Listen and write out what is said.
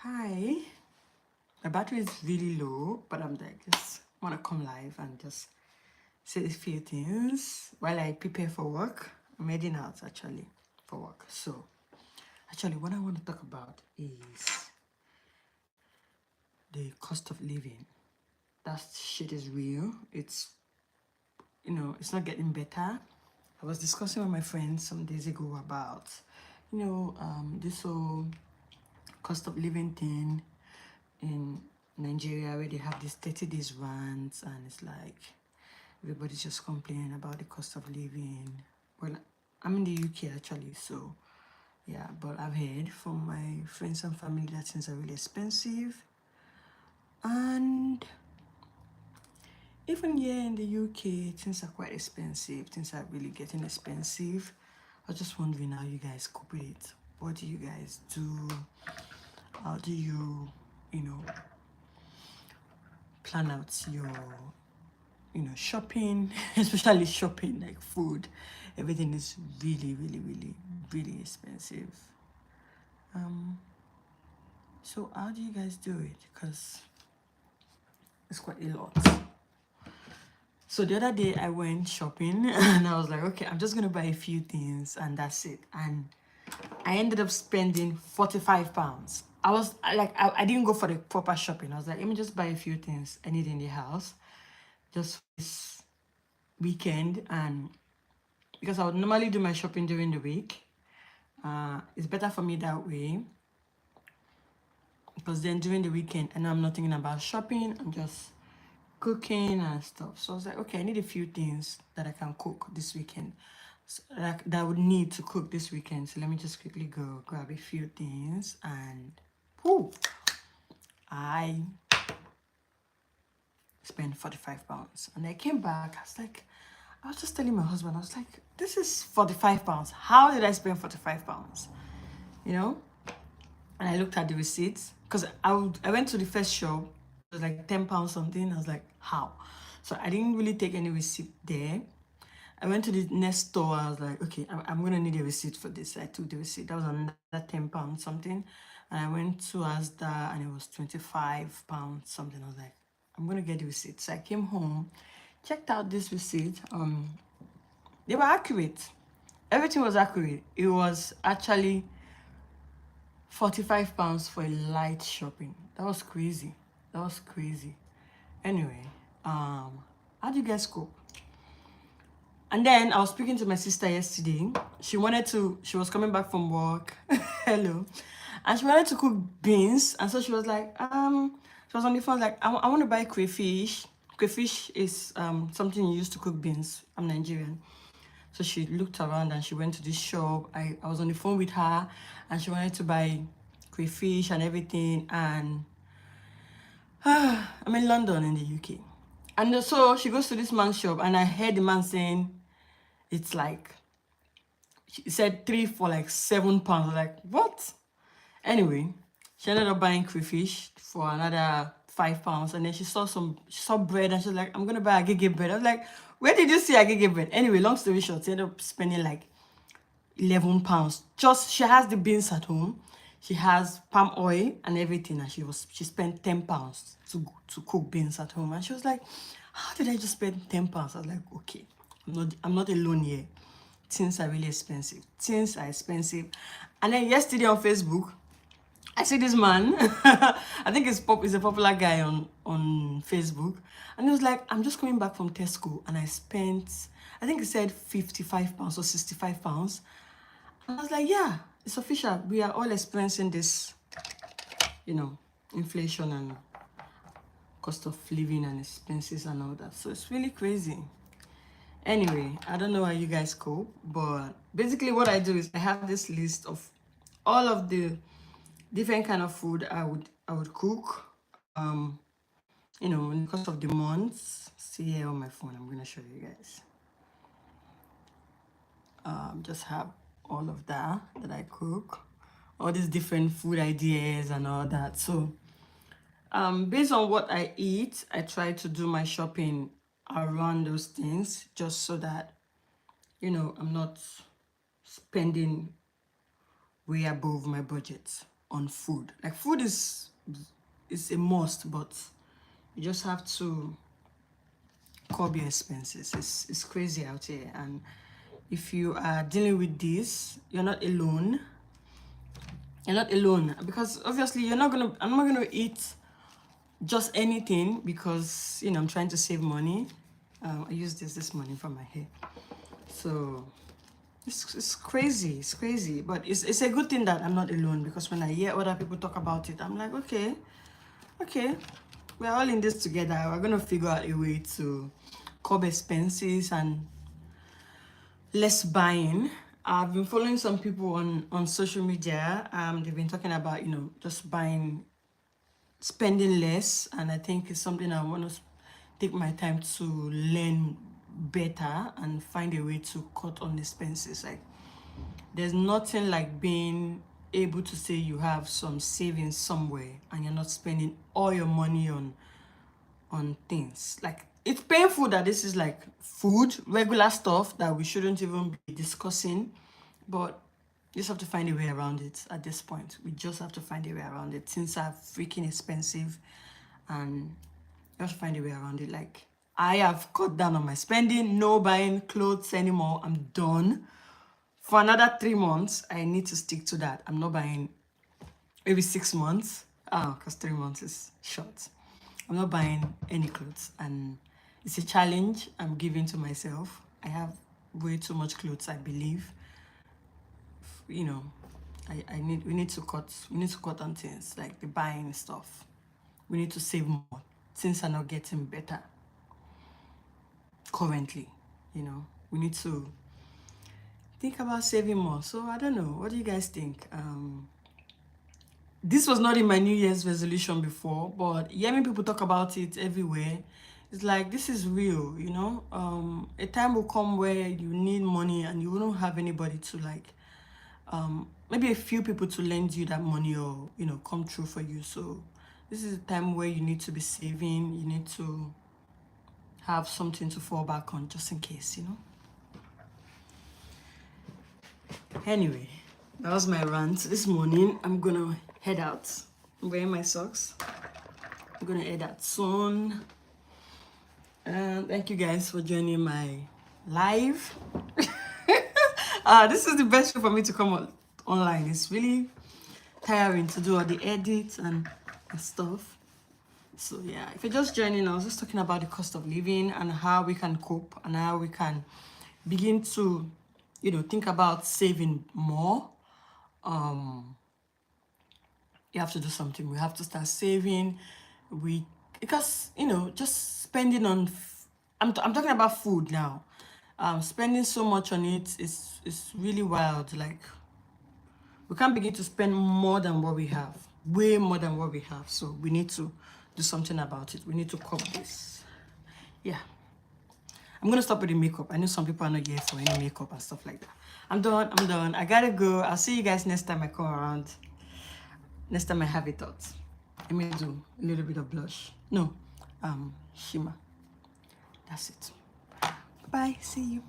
Hi, my battery is really low, but I'm like just wanna come live and just say a few things while I prepare for work. I'm heading out actually for work. So actually what I want to talk about is the cost of living. That shit is real. It's not getting better. I was discussing with my friends some days ago about, this whole cost of living thing in Nigeria where they have these 30 days rants and it's like everybody's just complaining about the cost of living. Well, I'm in the UK actually, so yeah, but I've heard from my friends and family that things are really expensive. And even here in the UK, things are quite expensive. Things are really getting expensive. I was just wondering how you guys cope with it. What do you guys do? How do you, you know, plan out your shopping, especially shopping like food. Everything is really, really, really, really expensive. So how do you guys do it? Because it's quite a lot. So the other day I went shopping and I was like, okay, I'm just gonna buy a few things and that's it. And I ended up spending £45. I didn't go for the proper shopping. I was like, let me just buy a few things I need in the house just this weekend. And because I would normally do my shopping during the week, it's better for me that way because then during the weekend and I'm not thinking about shopping, I'm just cooking and stuff. So I was like, okay, I need a few things that I can cook this weekend, so that I would need to cook this weekend. So let me just quickly go grab a few things and whoo, I spent £45. And I came back, I was just telling my husband, I was like, this is £45. How did I spend £45? You know? And I looked at the receipts because I went to the first shop. It was like £10 something. I was like, how? So I didn't really take any receipt there. I went to the next store. I was like, okay, I'm gonna need a receipt for this. I took the receipt. That was another £10 something. And I went to Asda and it was £25 something. I was like, I'm gonna get the receipt. So I came home, checked out this receipt. They were accurate. Everything was accurate. It was actually £45 for a light shopping. That was crazy. That was crazy. Anyway, how do you guys cope? And then I was speaking to my sister yesterday. She was coming back from work. Hello. And she wanted to cook beans. And so she was like, she was on the phone like, I want to buy crayfish. Crayfish is something you use to cook beans. I'm Nigerian. So she looked around and she went to this shop. I was on the phone with her and she wanted to buy crayfish and everything. And I'm in London in the UK. And so she goes to this man's shop and I heard the man saying it's like, he said 3 for like £7. I was like, what? Anyway, she ended up buying crayfish for another £5. And then she saw bread and she was like, I'm gonna buy agege bread. I was like, where did you see agege bread? Anyway, long story short, she ended up spending like £11. Just she has the beans at home, she has palm oil and everything, and she spent £10 to cook beans at home. And she was like, how did I just spend £10? I was like, okay, I'm not alone here. Things are really expensive. Things are expensive. And then yesterday on Facebook, I see this man. I think he's a popular guy on Facebook, and he was like, "I'm just coming back from Tesco, and I spent, I think he said £55 or £65." And I was like, "Yeah, it's official. We are all experiencing this, inflation and cost of living and expenses and all that. So it's really crazy." Anyway, I don't know how you guys cope, but basically what I do is I have this list of all of the different kind of food I would cook. In the course of the months. See here on my phone, I'm gonna show you guys. Just have all of that I cook, all these different food ideas and all that. So based on what I eat, I try to do my shopping around those things just so that I'm not spending way above my budget. on food. Like food is a must, but you just have to curb your expenses. It's crazy out here, and if you are dealing with this, you're not alone. You're not alone, because obviously I'm not gonna eat just anything because I'm trying to save money. I used this morning for my hair, so it's crazy. It's crazy, but it's a good thing that I'm not alone, because when I hear other people talk about it, I'm like, okay, we're all in this together. We're gonna figure out a way to curb expenses and less buying. I've been following some people on social media. They've been talking about just spending less, and I think it's something I want to take my time to learn better and find a way to cut on expenses. Like, there's nothing like being able to say you have some savings somewhere and you're not spending all your money on things. Like, it's painful that this is like food, regular stuff that we shouldn't even be discussing, but you just have to find a way around it at this point. We just have to find a way around it. Things are freaking expensive, and you have to find a way around it. Like, I have cut down on my spending, no buying clothes anymore. I'm done. For another 3 months, I need to stick to that. I'm not buying, maybe 6 months. Because 3 months is short. I'm not buying any clothes, and it's a challenge I'm giving to myself. I have way too much clothes, I believe. We need to cut on things like the buying stuff. We need to save more. Things are not getting better currently. We need to think about saving more. So I don't know. What do you guys think? This was not in my New Year's resolution before, but hearing people talk about it everywhere, it's like, this is real. A time will come where you need money and you won't have anybody to, like, maybe a few people to lend you that money, or come through for you. So this is a time where you need to be saving. You need to have something to fall back on just in case. Anyway, that was my rant this morning. I'm gonna head out. I'm wearing my socks. I'm gonna head out soon. And thank you guys for joining my live. This is the best way for me to come online. It's really tiring to do all the edits and stuff. So yeah, if you're just joining, I was just talking about the cost of living and how we can cope and how we can begin to think about saving more. You have to do something. We have to start saving. Because just spending on I'm talking about food now. Spending so much on it is really wild. Like, we can't begin to spend more than what we have, way more than what we have. So we need to do something about it. We need to curb this. Yeah, I'm gonna stop with the makeup. I know some people are not here for any makeup and stuff like that. I'm done. I gotta go. I'll see you guys next time I come around. Next time I have a thought. Let me do a little bit of blush. No, shimmer. That's it. Bye. See you.